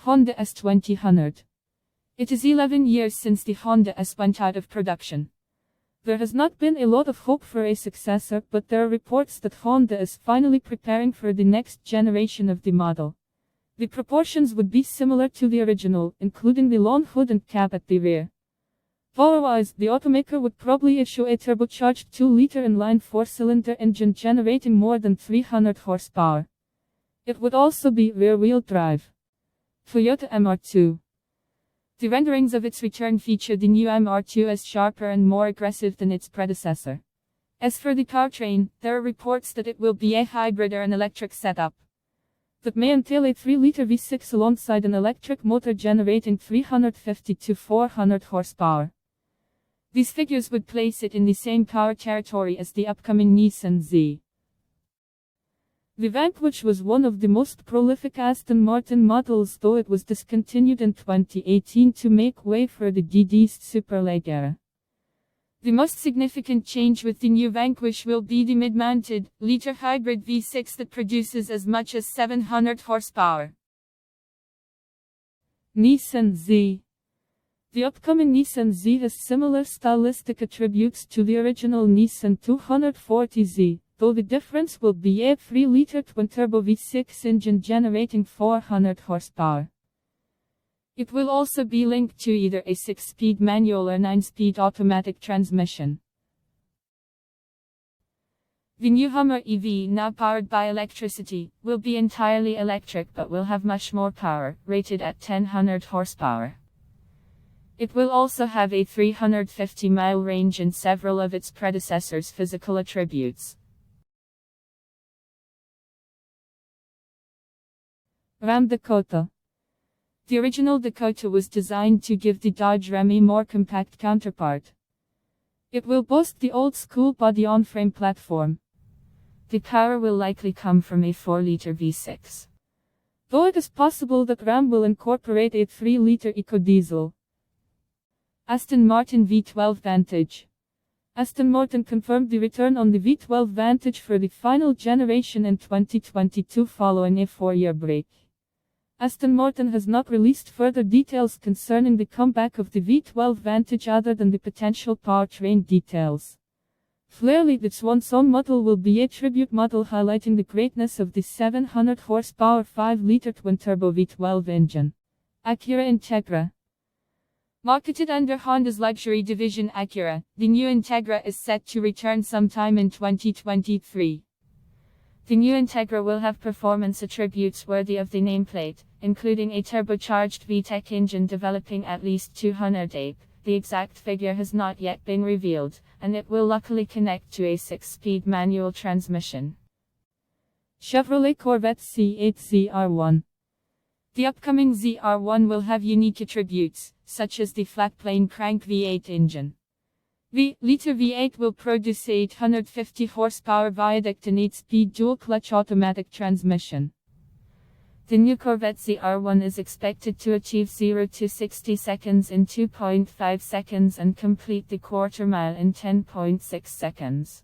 Honda S2000. It is 11 years since the Honda S went out of production. There has not been a lot of hope for a successor, but there are reports that Honda is finally preparing for the next generation of the model. The proportions would be similar to the original, including the long hood and cab at the rear. Power-wise, the automaker would probably issue a turbocharged 2-liter inline 4-cylinder engine generating more than 300 horsepower. It would also be rear-wheel drive. Toyota MR2. The renderings of its return feature the new MR2 as sharper and more aggressive than its predecessor. As for the powertrain, there are reports that it will be a hybrid or an electric setup. That may entail a 3-liter V6 alongside an electric motor generating 350 to 400 horsepower. These figures would place it in the same power territory as the upcoming Nissan Z. The Vanquish was one of the most prolific Aston Martin models, though it was discontinued in 2018 to make way for the DD's Superlag era. The most significant change with the new Vanquish will be the mid-mounted, liter hybrid V6 that produces as much as 700 horsepower. Nissan Z. The upcoming Nissan Z has similar stylistic attributes to the original Nissan 240Z, though the difference will be a 3-liter twin-turbo V6 engine generating 400 horsepower. It will also be linked to either a 6-speed manual or 9-speed automatic transmission. The new Hummer EV, now powered by electricity, will be entirely electric but will have much more power, rated at 1,000 horsepower. It will also have a 350-mile range and several of its predecessors' physical attributes. Ram Dakota. The original Dakota was designed to give the Dodge Ram a more compact counterpart. It will boast the old-school body-on-frame platform. The power will likely come from a 4-liter V6. Though it is possible that Ram will incorporate a 3-liter eco-diesel. Aston Martin V12 Vantage. Aston Martin confirmed the return on the V12 Vantage for the final generation in 2022 following a 4-year break. Aston Martin has not released further details concerning the comeback of the V12 Vantage other than the potential powertrain details. Clearly, the swan song model will be a tribute model highlighting the greatness of the 700 horsepower 5-liter twin-turbo V12 engine. Acura Integra. Marketed under Honda's luxury division Acura, the new Integra is set to return sometime in 2023. The new Integra will have performance attributes worthy of the nameplate, including a turbocharged VTEC engine developing at least 200 HP. The exact figure has not yet been revealed, and it will luckily connect to a 6-speed manual transmission. Chevrolet Corvette C8 ZR1. The upcoming ZR1 will have unique attributes, such as the flat-plane crank V8 engine. The liter V8 will produce 850 horsepower viaduct and 8-speed dual-clutch automatic transmission. The new Corvette ZR1 is expected to achieve 0 to 60 seconds in 2.5 seconds and complete the quarter mile in 10.6 seconds.